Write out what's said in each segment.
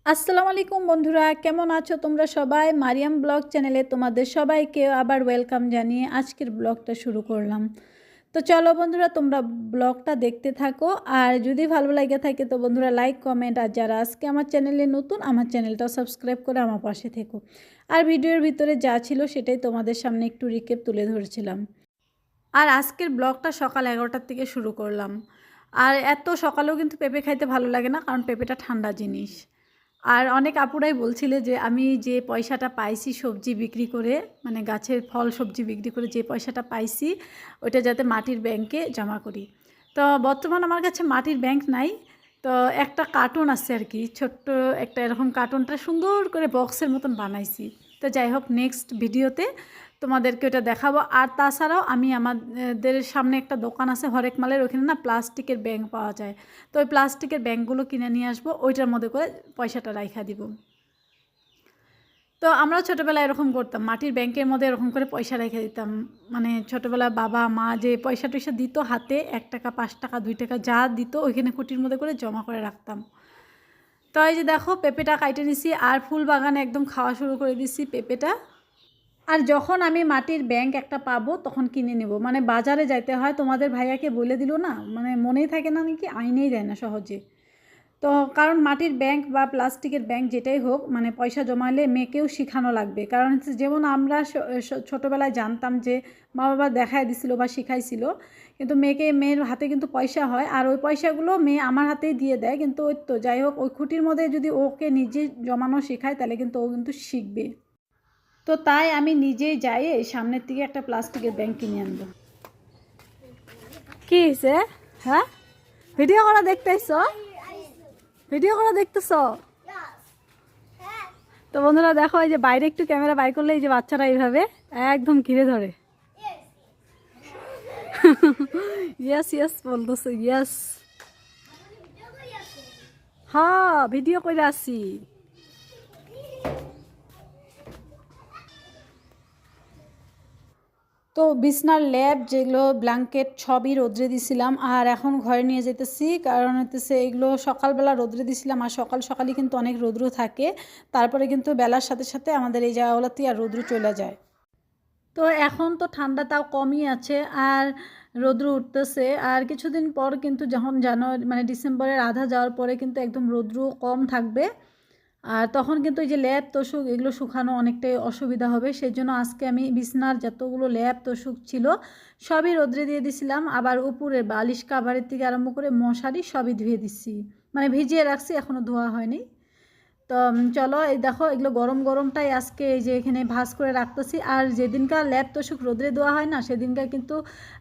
আসসালামু আলাইকুম বন্ধুরা, কেমন আছো তোমরা সবাই? মারিয়াম ব্লগ চ্যানেলে তোমাদের সবাইকে আবার ওয়েলকাম জানিয়ে আজকের ব্লগটা শুরু করলাম। তো চলো বন্ধুরা, তোমরা ব্লগটা দেখতে থাকো। আর যদি ভালো লাগে থাকে তো বন্ধুরা লাইক কমেন্ট, আর যারা আজকে আমার চ্যানেলে নতুন আমার চ্যানেলটাও সাবস্ক্রাইব করে আমার পাশে থেকো। আর ভিডিওর ভিতরে যা ছিল সেটাই তোমাদের সামনে একটু রিকেপ তুলে ধরেছিলাম। আর আজকের ব্লগটা সকাল 11টার থেকে শুরু করলাম। আর এত সকালেও কিন্তু পেঁপে খাইতে ভালো লাগে না, কারণ পেঁপেটা ঠান্ডা জিনিস। আর অনেক আপুরাই বলছিলে যে আমি যে পয়সাটা পাইছি সবজি বিক্রি করে, মানে গাছের ফল সবজি বিক্রি করে যে পয়সাটা পাইছি ওইটা যাতে মাটির ব্যাংকে জমা করি। তো বর্তমান আমার কাছে মাটির ব্যাংক নাই। তো একটা কার্টুন আছে আর কি, ছোট্ট একটা এরকম কার্টুনটা সুন্দর করে বক্সের মতন বানাইছি। তো যাই হোক, নেক্সট ভিডিওতে তোমাদেরকে ওটা দেখাবো। আর তাছাড়াও আমি আমাদের সামনে একটা দোকান আছে হরেক মালের, ওখানে না প্লাস্টিকের ব্যাংক পাওয়া যায়। তো ওই প্লাস্টিকের ব্যাংকগুলো কিনে নিয়ে আসবো, ওইটার মধ্যে করে পয়সাটা রাইখা দিব। তো আমরা ছোটোবেলায় এরকম করতাম, মাটির ব্যাংকের মধ্যে এরকম করে পয়সা রেখে দিতাম। মানে ছোটোবেলায় বাবা মা যে পয়সা টয়সা দিত হাতে, 1 টাকা 5 টাকা 2 টাকা যা দিত ওইখানে কুটির মধ্যে করে জমা করে রাখতাম। তো এই যে দেখো, পেঁপেটা কাইটে নিছি আর ফুল বাগানে একদম খাওয়া শুরু করে দিছি পেঁপেটা। আর যখন আমি মাটির ব্যাংক একটা পাবো তখন কিনে নেব। মানে বাজারে যাইতে হয়, তোমাদের ভাইয়াকে বলে দিল না, মানে মনেই থাকে না নাকি, আইনেই দেয় না সহজে। তো কারণ মাটির ব্যাংক বা প্লাস্টিকের ব্যাংক যেটাই হোক, মানে পয়সা জমালে মেয়েকেও শেখানো লাগবে। কারণ হচ্ছে যেমন আমরা ছোটোবেলায় জানতাম যে মা বাবা দেখায় দিছিল বা শিখাইছিল, কিন্তু মেয়ের হাতে কিন্তু পয়সা হয়, আর ওই পয়সাগুলো মেয়ে আমার হাতেই দিয়ে দেয়। কিন্তু ওই তো যাই হোক, ওই খুঁটির মধ্যে যদি ওকে নিজে জমানো শেখায় তাহলে কিন্তু ও কিন্তু শিখবে। তো তাই আমি নিজেই যাই সামনের থেকে একটা প্লাস্টিকের ব্যাংক কিনে আনবো। কি হয়েছে? হ্যাঁ, ভিডিও করা দেখতেছ? ভিডিও করা দেখতেছ? তো বন্ধুরা দেখো, এই যে বাইরে একটু ক্যামেরা বাই করলে এই যে বাচ্চারা এইভাবে একদম ঘিরে ধরে। ইয়েস ইয়েস বলতেছে, ইয়েস। হ্যাঁ, ভিডিও করে আসছি। তো বিছনার ল্যাব যেগুলো ব্ল্যাঙ্কেট সবই রোদ্রে দিছিলাম, আর এখন ঘরে নিয়ে যেতেছি। কারণ হতেছে এগুলো সকালবেলা রোদ্রে দিছিলাম, আর সকালই কিন্তু অনেক রৌদ্র থাকে। তারপরে কিন্তু বেলার সাথে সাথে আমাদের এই জায়গাগুলোতে আর রৌদ্র চলে যায়। তো এখন তো ঠান্ডা তাও কমই আছে, আর রৌদ্র উঠতেছে। আর কিছুদিন পর কিন্তু যখন জানুয়ারি মানে ডিসেম্বরের আধা যাওয়ার পরে কিন্তু একদম রৌদ্র কম থাকবে। আর তখন কিন্তু এই যে ল্যাপ তোষক এগুলো শুকানো অনেকটাই অসুবিধা হবে। সেই জন্য আজকে আমি বিছনার যতগুলো ল্যাপ তোষক ছিল সবই রোদ্রে দিয়ে দিছিলাম। আবার উপরের বালিশ কাভারের থেকে আরম্ভ করে মশারি সবই ধুয়ে দিচ্ছি, মানে ভিজিয়ে রাখছি, এখনও ধোয়া হয়নি। তো চলো, এই দেখো এগুলো গরম গরমটাই আজকে এই যে এখানে ভাঁজ করে রাখতেছি। আর যেদিনকার ল্যাপ তোষক রোদ্রে দেওয়া হয় না, সেদিনকার কিন্তু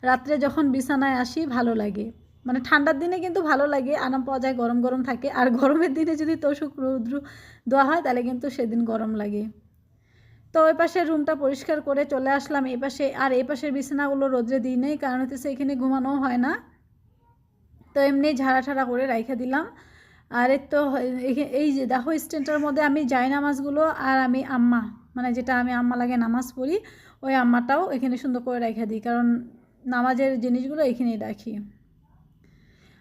রাত্রে যখন বিছানায় আসি ভালো লাগে। মানে ঠান্ডার দিনে কিন্তু ভালো লাগে, আরাম পাওয়া যায়, গরম গরম থাকে। আর গরমের দিনে যদি তোষক রৌদ্র দেওয়া হয় তাহলে কিন্তু সেদিন গরম লাগে। তো ওই পাশের রুমটা পরিষ্কার করে চলে আসলাম এই পাশে। আর এই পাশের বিছানাগুলো রোদ্রে দিই নেই, কারণ হচ্ছে এখানে ঘুমানোও হয় না। তো এমনি ঝাড়া ঠাড়া করে রাইখা দিলাম। আর এই তো এই যে দেখো স্ট্যান্ডটার মধ্যে আমি যাই নামাজগুলো, আর আমি আম্মা, মানে যেটা আমি আম্মা লাগে নামাজ পড়ি, ওই আম্মাটাও এখানে সুন্দর করে রাইখা দিই, কারণ নামাজের জিনিসগুলো এখানেই রাখি।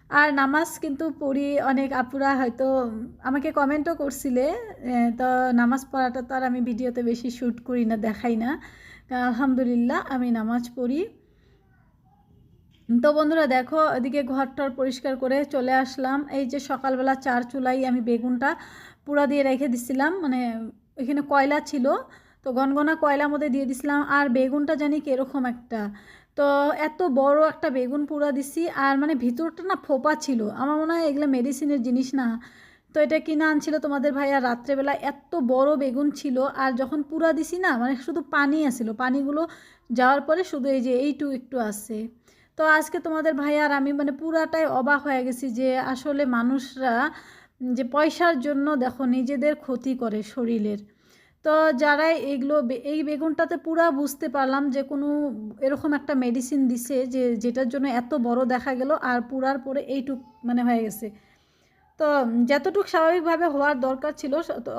আর নামাজ কিন্তু পড়ি, অনেক আপুরা হয়তো আমাকে কমেন্টও করছিলে। তো নামাজ পড়াটা তো আর আমি ভিডিওতে বেশি শ্যুট করি না, দেখাই না। আলহামদুলিল্লাহ আমি নামাজ পড়ি। তো বন্ধুরা দেখো, এদিকে ঘরটর পরিষ্কার করে চলে আসলাম। এই যে সকালবেলা চার চুলাই আমি বেগুনটা পুরা দিয়ে রেখে দিছিলাম, মানে এখানে কয়লা ছিল, তো গনগনা কয়লার মধ্যে দিয়ে দিছিলাম। আর বেগুনটা জানি কীরকম একটা, তো এত বড় একটা বেগুন পুরা দিছি, আর মানে ভিতরটা না ফোপা ছিল। আমার মনে হয় এগুলো মেডিসিনের জিনিস না। তো এটা কিনে আনছিল তোমাদের ভাইয়া রাত্রেবেলা, এত বড় বেগুন ছিল। আর যখন পুরা দিছি না, মানে শুধু পানি আসছিল, পানিগুলো যাওয়ার পরে শুধু এই যে এইটু একটু আছে। তো আজকে তোমাদের ভাই আর আমি মানে পুরাটাই অবাক হয়ে গেছি যে আসলে মানুষরা যে পয়সার জন্য দেখো নিজেদের ক্ষতি করে শরীরের। তো যারা এগুলো এই বেগুনটাতে পুরা বুঝতে পারলাম যে কোনো এরকম একটা মেডিসিন দিছে যে যেটার জন্য এত বড় দেখা গেল, আর পুরার পরে এইটুক মানে হয়ে গেছে। তো যতটুক স্বাভাবিকভাবে হওয়ার দরকার ছিল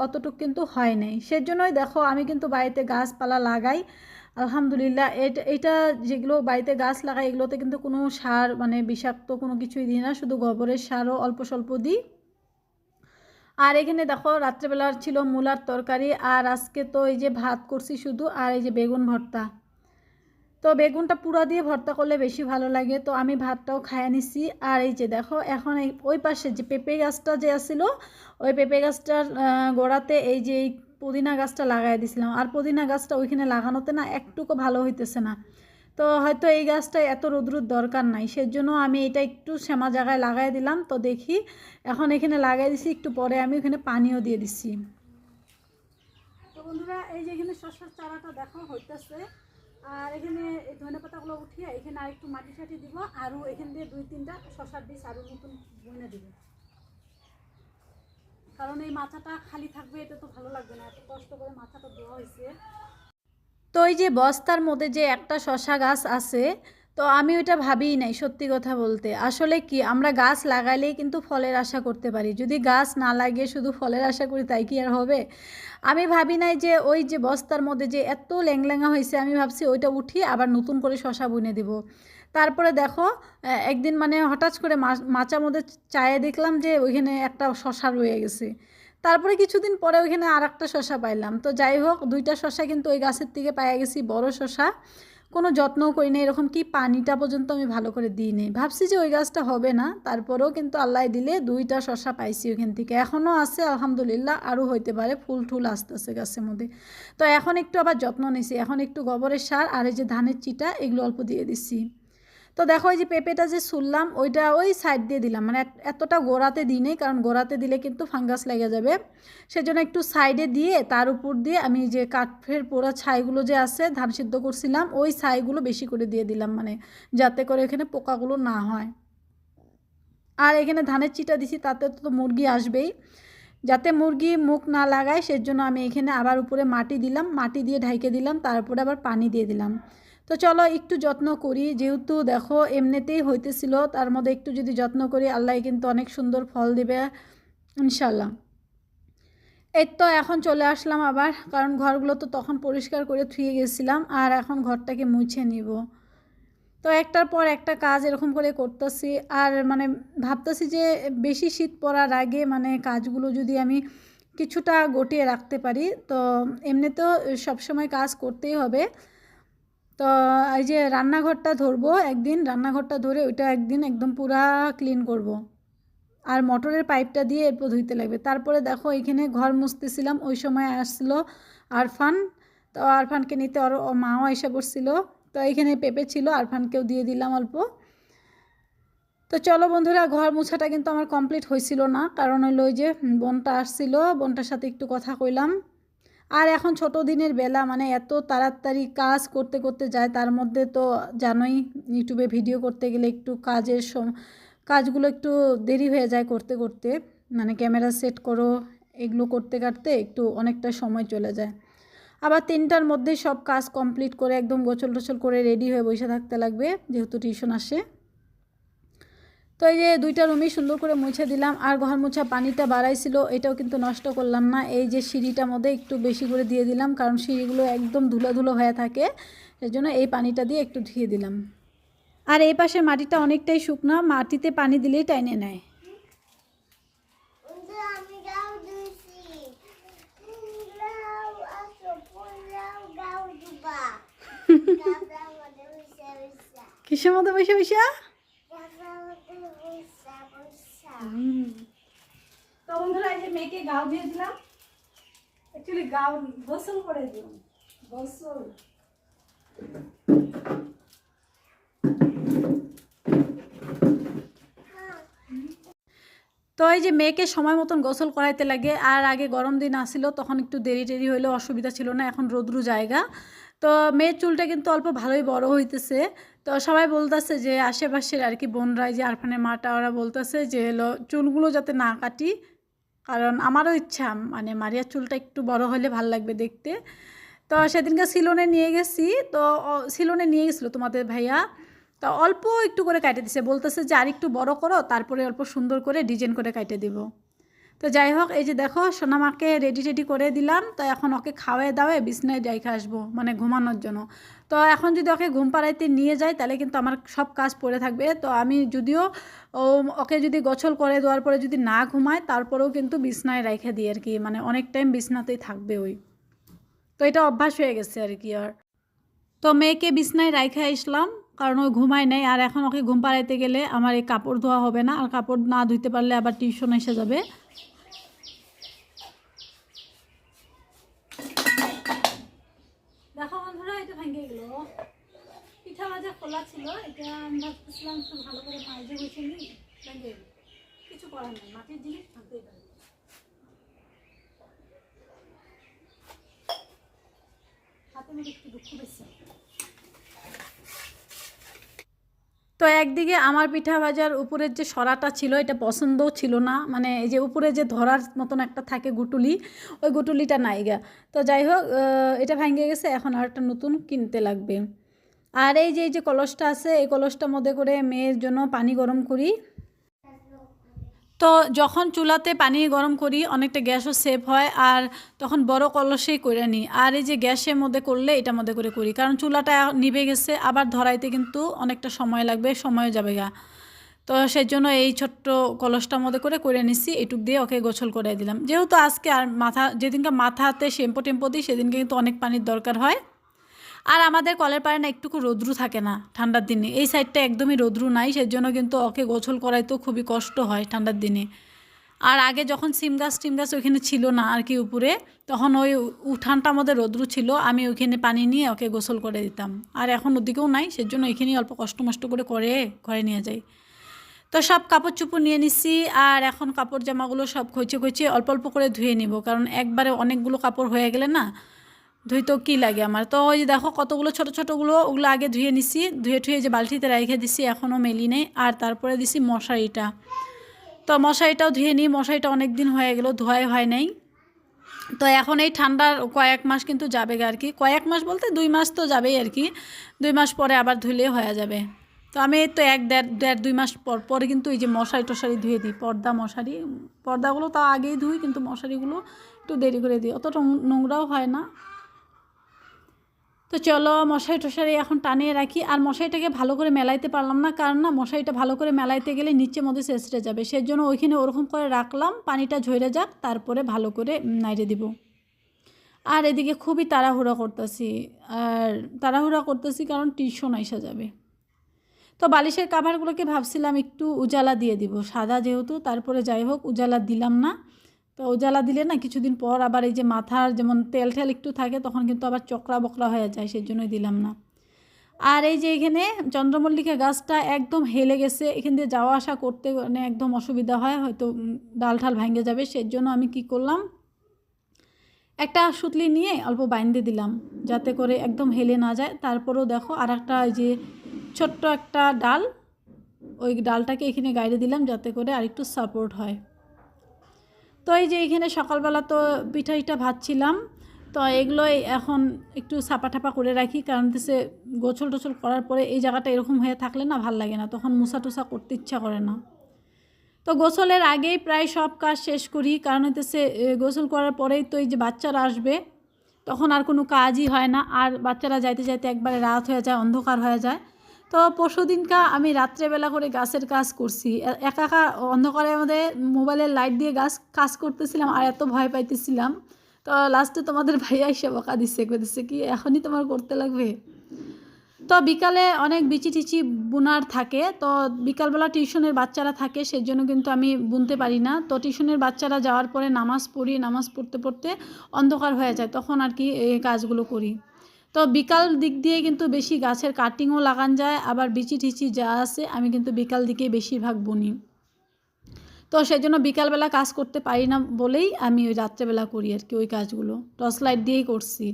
অতটুক কিন্তু হয় নাই। সেজন্যই দেখো আমি কিন্তু বাড়িতে গাছপালা লাগাই, আলহামদুলিল্লাহ। এটা যেগুলো বাড়িতে গাছ লাগাই এগুলোতে কিন্তু কোনো সার মানে বিষাক্ত কোনো কিছুই দিই না, শুধু গোবরের সারও অল্প স্বল্প দিই। আর এখানে দেখো রাত্রেবেলার ছিল মূলার তরকারি, আর আজকে তো এই যে ভাত করছি শুধু, আর এই যে বেগুন ভর্তা। তো বেগুনটা পুরা দিয়ে ভর্তা করলে বেশি ভালো লাগে, তো আমি ভাতটাও খাইয়ে নিছি। আর এই যে দেখো এখন এই ওই পাশে যে পেঁপে গাছটা যে আছিল, ওই পেঁপে গাছটার গোড়াতে এই যে এই পুদিনা গাছটা লাগাই দিছিলাম। আর পুদিনা গাছটা ওইখানে লাগানোতে না একটুকু ভালো হইতেছে না, তো হয়তো এই গাছটা এত রোদ্রুর দরকার নাই, সেজন্য আমি এটা একটু শ্যামা জায়গায় লাগাই দিলাম। তো দেখি এখন এখানে লাগাই দিছি, একটু পরে আমি ওখানে পানিও দিয়ে দিছি। তো বন্ধুরা এই যে এখানে শসার চারাটা দেখো হইতেছে, আর এখানে এই ধনে পাতাগুলো উঠিয়ে এখানে আর একটু মাটি সাটি দিব, আরও এখান দিয়ে 2-3টা শসার বীজ আরও নতুন বনে দিব, কারণ এই মাথাটা খালি থাকবে এটা তো ভালো লাগবে না, এত কষ্ট করে মাথাটা দেওয়া হয়েছে। তো এই যে বস্তার মধ্যে যে একটা শসা গাছ আছে, তো আমি ওইটা ভাবিই নাই সত্যি কথা বলতে। আসলে কি আমরা গাছ লাগাইলেই কিন্তু ফলের আশা করতে পারি, যদি গাছ না লাগিয়ে শুধু ফলের আশা করি তাই কি আর হবে? আমি ভাবি নাই যে ওই যে বস্তার মধ্যে যে এত ল্যাংল্যাঙা হয়েছে, আমি ভাবছি ওইটা উঠিয়ে আবার নতুন করে শসা বুনে দেব। তারপরে দেখো একদিন মানে হঠাৎ করে মাচার মধ্যে চায়ে দেখলাম যে ওইখানে একটা শসা রয়ে গেছে। তারপরে কিছুদিন পরে ওইখানে আর একটা শসা পাইলাম। তো যাই হোক 2টা শসা কিন্তু ওই গাছের থেকে পাইয়া গেছি, বড় শসা। কোনো যত্নও করি না, এরকম কি পানিটা পর্যন্ত আমি ভালো করে দিই নি, ভাবছি যে ওই গাছটা হবে না, তারপরেও কিন্তু আল্লাহ দিলে 2টা শসা পাইছি ওইখান থেকে। এখনও আছে আলহামদুলিল্লাহ, আরও হইতে পারে, ফুল টুল আসতেছে গাছের মধ্যে। তো এখন একটু আবার যত্ন নিছি, এখন একটু গোবরের সার আর এই যে ধানের চিটা এগুলো অল্প দিয়ে দিছি। তো দেখো এই যে পেঁপেটা যে ছুললাম ওইটা ওই সাইড দিয়ে দিলাম, মানে এতটা গোড়াতে দিই নেই, কারণ গোড়াতে দিলে কিন্তু ফাঙ্গাস লেগে যাবে, সেজন্য একটু সাইডে দিয়ে তার উপর দিয়ে আমি যে কাঠের পোড়া ছাইগুলো যে আছে ধান সিদ্ধ করছিলাম ওই ছাইগুলো বেশি করে দিয়ে দিলাম, মানে যাতে করে এখানে পোকাগুলো না হয়। আর এখানে ধানের চিটা দিছি, তাতে তো মুরগি আসবেই, যাতে মুরগি মুখ না লাগায় সেজন্য আমি এখানে আবার উপরে মাটি দিলাম, মাটি দিয়ে ঢাইকে দিলাম, তারপরে আবার পানি দিয়ে দিলাম। তো চলো একটু যত্ন করি, যেহেতু দেখো এমনিতেই হইতেছিল, তার মধ্যে একটু যদি যত্ন করি আল্লাহ কিন্তু অনেক সুন্দর ফল দেবে ইনশাল্লাহ। এই তো এখন চলে আসলাম আবার, কারণ ঘরগুলো তো তখন পরিষ্কার করে ধুয়ে গেছিলাম, আর এখন ঘরটাকে মুছে নিব। তো একটার পর একটা কাজ এরকম করে করতেছি, আর মানে ভাবতেছি যে বেশি শীত পড়ার আগে মানে কাজগুলো যদি আমি কিছুটা গটিয়ে রাখতে পারি, তো এমনিতেও সবসময় কাজ করতেই হবে। তো এই যে রান্নাঘরটা ধরবো একদিন, রান্নাঘরটা ধরে ওইটা একদিন একদম পুরা ক্লিন করব। আর মোটরের পাইপটা দিয়ে এরপর ধুইতে লাগবে। তারপরে দেখো এখানে ঘর মুছতেছিলাম, ওই সময় আসলো আরফান। তো আরফানকে নিতে ওর মাও এসে পড়ছিল। তো এইখানে পেঁপে ছিল, আরফানকেও দিয়ে দিলাম অল্প। তো চলো বন্ধুরা, ঘর মোছাটা কিন্তু আমার কমপ্লিট হয়েছিল না, কারণ হলো ওই যে বোনটা আসছিল, বোনটার সাথে একটু কথা কইলাম। আর এখন ছোট দিনের বেলা, মানে এত তাড়াতাড়ি কাজ করতে করতে যায়, তার মধ্যে তো জানোই ইউটিউবে ভিডিও করতে গেলে একটু কাজগুলো একটু দেরি হয়ে যায় করতে করতে, মানে ক্যামেরা সেট করো এগুলো করতে করতে একটু অনেকটা সময় চলে যায়। আবার 3টার মধ্যেই সব কাজ কমপ্লিট করে একদম গোছল টোছল করে রেডি হয়ে বসে থাকতে লাগবে, যেহেতু টিউশন আসে। তো এই যে 2টা রুমই সুন্দর করে মুছে দিলাম। আর ঘর মোছা পানিটা বাড়াইছিল, এটাও কিন্তু নষ্ট করলাম না, এই যে সিঁড়িটার মধ্যে একটু বেশি করে দিয়ে দিলাম, কারণ সিঁড়িগুলো একদম ধুলো ধুলো হয়ে থাকে, সেজন্য এই পানিটা দিয়ে একটু ধুয়ে দিলাম। আর এই পাশের মাটিটা অনেকটাই শুকনো, মাটিতে পানি দিলেই টাইনে নেয়। কিসের মধ্যে বসে বসে? তো বন্ধুরা এই যে মেয়েকে গাও দিয়ে দিলাম, অ্যাকচুয়ালি গাও গোসল করে দিলাম, গোসল। তো এই যে মেয়েকে সময় মতন গোসল করাইতে লাগে, আর আগে গরম দিন আসছিল তখন একটু দেরি টেরি হইলেও অসুবিধা ছিল না, এখন রোদ্রু জায়গা। তো মেয়ের চুলটা কিন্তু অল্প ভালোই বড় হইতেছে। তো সবাই বলতেছে যে আশেপাশের আর কি বোনরা, যে আরফানের মাটা, ওরা বলতেছে যে চুলগুলো যাতে না কাটি, কারণ আমারও ইচ্ছা মানে মারিয়ার চুলটা একটু বড় হলে ভাল লাগবে দেখতে। তো সেদিনকে সিলনে নিয়ে গেছি, তো সিলনে নিয়ে গেছিলো তোমাদের ভাইয়া, তো অল্প একটু করে কাটে দিছে, বলতেছে যে আর একটু বড় করো, তারপরে অল্প সুন্দর করে ডিজাইন করে কাটে দিব। তো তো যাই হোক, এই যে দেখো সোনামাকে রেডি করে দিলাম। তো এখন ওকে খাওয়াই দাওয়াই বিছনায় রেখে আসবো, মানে ঘুমানোর জন্য। তো এখন যদি ওকে ঘুম পাড়াইতে নিয়ে যাই তাহলে কিন্তু আমার সব কাজ পড়ে থাকবে। তো আমি যদিও ওকে যদি গোসল করে দেওয়ার পরে যদি না ঘুমায় তারপরেও কিন্তু বিছনায় রেখে দিই আর কি, মানে অনেক টাইম বিছনাতেই থাকবে ওই। তো এটা অভ্যাস হয়ে গেছে আর কি। আর তো মেয়েকে বিছনায় রাইখে আসলাম, কারণ ও ঘুমায় নাই। আর এখন ওকে ঘুম পাড়াইতে গেলে আমার এই কাপড় ধোয়া হবে না, আর কাপড় না ধুইতে পারলে আবার টিউশন এসে যাবে। দেখো বন্ধুরা, এটা ভেঙে গেল। পিঠা ভাজা খোলা ছিল, এটা আমি ভাবতেছিলাম একটু ভালো করে মাঝে বসে নিই, ভেঙে গেল। কিছু করার নেই, মাটির জিনিস ভাঙতেই পারে। হাতে মধ্যে একটু দুঃখ বেশি। তো একদিকে আমার পিঠা ভাজার উপরের যে সরাটা ছিল এটা পছন্দও ছিল না, মানে এই যে উপরে যে ধরার মতন একটা থাকে গুটুলি, ওই গুটুলিটা নাই গা। তো যাই হোক, এটা ভেঙে গেছে, এখন আর একটা নতুন কিনতে লাগবে। আর এই যে কলসটা আছে, এই কলসটার মধ্যে করে মেয়ের জন্য পানি গরম করি। তো যখন চুলাতে পানি গরম করি অনেকটা গ্যাসও সেভ হয়, আর তখন বড় কলসেই করে নিই। আর এই যে গ্যাসের মধ্যে করলে এটার মধ্যে করে করি, কারণ চুলাটা নিভে গেছে, আবার ধরাইতে কিন্তু অনেকটা সময় লাগবে, সময়ও যাবে গা। তো সেই জন্য এই ছোট্ট কলসটার মধ্যে করে নিচ্ছি। এটুক দিয়ে ওকে গোসল করে দিলাম, যেহেতু আজকে আর যেদিনকে মাথাতে শ্যাম্পু টেম্পু দিই সেদিনকে কিন্তু অনেক পানির দরকার হয়। আর আমাদের কলের পাড়ে না একটুকু রোদ্রু থাকে না ঠান্ডার দিনে, এই সাইডটা একদমই রোদ্রু নাই, সেজন্য কিন্তু ওকে গোসল করাইতেও খুবই কষ্ট হয় ঠান্ডার দিনে। আর আগে যখন সিম গাছ ওইখানে ছিল না আর কি উপরে, তখন ওই উঠানটার মধ্যে রোদ্রু ছিল, আমি ওইখানে পানি নিয়ে ওকে গোসল করে দিতাম। আর এখন ওদিকেও নাই, সেজন্য ওইখানেই অল্প কষ্ট মষ্ট করে ঘরে নিয়ে যাই। তো সব কাপড় চুপড় নিয়ে নিচ্ছি, আর এখন কাপড় জামাগুলো সব খইচে অল্প অল্প করে ধুয়ে নিব, কারণ একবারে অনেকগুলো কাপড় হয়ে গেলে না ধুইতেও কী লাগে আমার। তো ওই যে দেখো কতগুলো ছোটোগুলো, ওগুলো আগে ধুয়ে নিছি, ধুয়ে যে বালতিতে রেখে দিছি, এখনও মেলি নেই। আর তারপরে দিছি মশারিটা, তো মশারিটাও ধুয়ে নিই, মশারিটা অনেক দিন হয়ে গেল ধোয়াই হয় নাই। তো এখন এই ঠান্ডার কয়েক মাস কিন্তু যাবে আর কি, কয়েক মাস বলতে 2 মাস তো যাবেই আর কি, 2 মাস পরে আবার ধুলে হয়ে যাবে। তো আমি তো দেড় 2 মাস পরে কিন্তু এই যে মশারি ধুয়ে দিই, পর্দাগুলো তাও আগেই ধুই, কিন্তু মশারিগুলো একটু দেরি করে দিই, অত নোংরাও হয় না। তো চলো মশারি এখন টানিয়ে রাখি। আর মশারিটাকে ভালো করে মেলাইতে পারলাম না, কারণ না মশারিটা ভালো করে মেলাইতে গেলে নিচের মধ্যে ছেঁচড়ে যাবে, সেই জন্য ওইখানে ওরকম করে রাখলাম, পানিটা ঝরে যাক তারপরে ভালো করে নাইড়ে দিব। আর এদিকে খুবই তাড়াহুড়া করতেছি, কারণ টিউশন আইসা যাবে। তো বালিশের কাভারগুলোকে ভাবছিলাম একটু উজালা দিয়ে দিব, সাদা যেহেতু, তারপরে যাই হোক উজালা দিলাম না। তো উজালা দিলে না কিছুদিন পর আবার এই যে মাথার যেমন তেল একটু থাকে, তখন কিন্তু আবার চকরা বকরা হয়ে যায়, সেই জন্যই দিলাম না। আর এই যে এখানে চন্দ্রমল্লিকা গাছটা একদম হেলে গেছে, এখান দিয়ে যাওয়া আসা করতে মানে একদম অসুবিধা হয়, হয়তো ডাল ভেঙে যাবে, সেই জন্য আমি কি করলাম, একটা সুতলি নিয়ে অল্প বাইন্ধে দিলাম, যাতে করে একদম হেলে না যায়। তারপরেও দেখো আর একটা এই যে ছোট্ট একটা ডাল, ওই ডালটাকে এখানে গাইড়ে দিলাম, যাতে করে আরেকটু সাপোর্ট হয়। তো এই যে এখানে সকালবেলা তো পিঠা ভাজছিলাম, তো এগুলোই এখন একটু ছাপা করে রাখি, কারণ সে গোছল টোছল করার পরে এই জায়গাটা এরকম হয়ে থাকলে না ভাল লাগে না, তখন মুছা টুসা করতে ইচ্ছা করে না। তো গোসলের আগেই প্রায় সব কাজ শেষ করি, কারণ হইতেছে গোসল করার পরেই তো এই যে বাচ্চারা আসবে, তখন আর কোনো কাজই হয় না, আর বাচ্চারা যাইতে একবারে রাত হয়ে যায়, অন্ধকার হয়ে যায়। তো পরশুদিনকা আমি রাত্রেবেলা করে গাছের কাজ করছি, একা অন্ধকারের মধ্যে মোবাইলের লাইট দিয়ে কাজ করতেছিলাম, আর এত ভয় পাইতেছিলাম। তো লাস্টে তোমাদের ভাইয়া এসে বকা দিচ্ছে কি এখনই তোমার করতে লাগবে। তো বিকালে অনেক বিচি টিচি বুনার থাকে, তো বিকালবেলা টিউশনের বাচ্চারা থাকে, সেই জন্য কিন্তু আমি বুনতে পারি না। তো টিউশনের বাচ্চারা যাওয়ার পরে নামাজ পড়তে অন্ধকার হয়ে যায়, তখন আর কি এই কাজগুলো করি। তো বিকাল দিক দিয়ে কিন্তু বেশি গাছের কাটিংও লাগান যায়, আবার বিচি টিচি যা আছে আমি কিন্তু বিকাল দিকে বেশিরভাগ বুনি। তো সেই জন্য বিকালবেলা কাজ করতে পারি না বলেই আমি ওই রাত্রেবেলা করি আর কি ওই কাজগুলো, টর্চ লাইট দিয়েই করছি।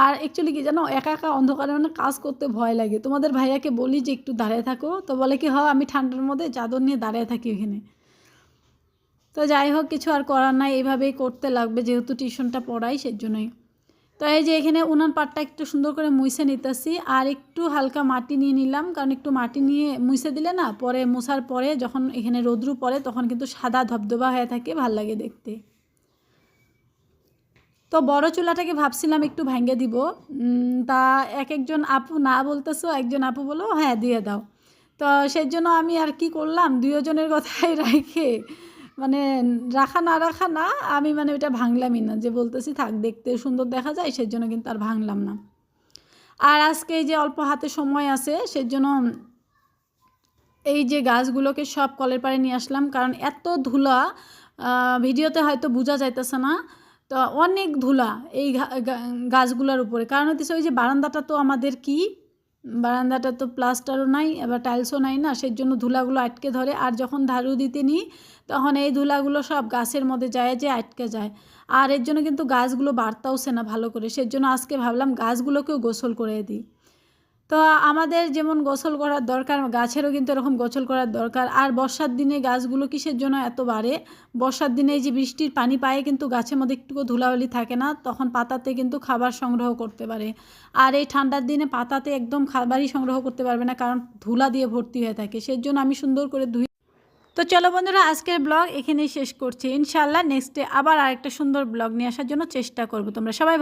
আর অ্যাকচুয়ালি কি জানো, একা অন্ধকারে মানে কাজ করতে ভয় লাগে। তোমাদের ভাইয়াকে বলি যে একটু দাঁড়িয়ে থাকো, তো বলে কি আমি ঠান্ডার মধ্যে চাদর নিয়ে দাঁড়িয়ে থাকি ওখানে। তো যাই হোক, কিছু আর করার নাই, এইভাবেই করতে লাগবে, যেহেতু টিউশনটা পড়াই সেই জন্যই। তো এই যে এখানে উনান পাটটা একটু সুন্দর করে মুছে নিতেছি, আর একটু হালকা মাটি নিয়ে নিলাম, কারণ একটু মাটি নিয়ে মুছে দিলে না পরে মোছার পরে যখন এখানে রোদ্রু পড়ে তখন কিন্তু সাদা ধবধবা হয়ে থাকে, ভাল লাগে দেখতে। তো বড় চুলাটাকে ভাবছিলাম একটু ভেঙে দিব, তা একজন আপু না বলতেছো, একজন আপু বলো হ্যাঁ দিয়ে দাও। তো সেই জন্য আমি আর কি করলাম, দুজনের কথাই রেখে মানে রাখা না আমি মানে ওটা ভাঙলামই না, যে বলতেছি থাক দেখতে সুন্দর দেখা যায় সেই জন্য কিন্তু আর ভাঙলাম না। আর আজকে এই যে অল্প হাতে সময় আছে সেই জন্য এই যে গাছগুলোকে সব কলের পাড়ে নিয়ে আসলাম, কারণ এত ধুলা ভিডিওতে হয়তো বোঝা যাইতেছে না, তো অনেক ধুলা এই গাছগুলোর উপরে। কারণ হচ্ছে ওই যে বারান্দাটা তো আমাদের কি, বারান্দাটা তো প্লাস্টারও নাই এবার টাইলসও নাই না, সেই জন্য ধুলাগুলো আটকে ধরে, আর যখন ঝাড়ু দিতে নিই তখন এই ধুলাগুলো সব গাছের মধ্যে যায় যে আটকে যায়, আর এর জন্য কিন্তু গাছগুলো বাড়তাওছে না ভালো করে। সেই জন্য আজকে ভাবলাম গাছগুলোকেও গোসল করে দিই। তো আমাদের যেমন গোসল করার দরকার, গাছেরও কিন্তু এরকম গোসল করার দরকার। আর বর্ষার দিনে গাছগুলো কিসের জন্য এত বাড়ে, বর্ষার দিনে যে বৃষ্টির পানি পায়ে কিন্তু গাছের মধ্যে একটুকু ধুলাবালি থাকে না, তখন পাতাতে কিন্তু খাবার সংগ্রহ করতে পারে। আর এই ঠান্ডার দিনে পাতাতে একদম খাবারই সংগ্রহ করতে পারবে না, কারণ ধুলা দিয়ে ভর্তি হয়ে থাকে, সেই জন্য আমি সুন্দর করে ধুই। তো চলো বন্ধুরা, আজকের ব্লগ এখানেই শেষ করছি। ইনশাআল্লাহ নেক্সট ডে আবার আরেকটা সুন্দর ব্লগ নিয়ে আসার জন্য চেষ্টা করব। তোমরা সবাই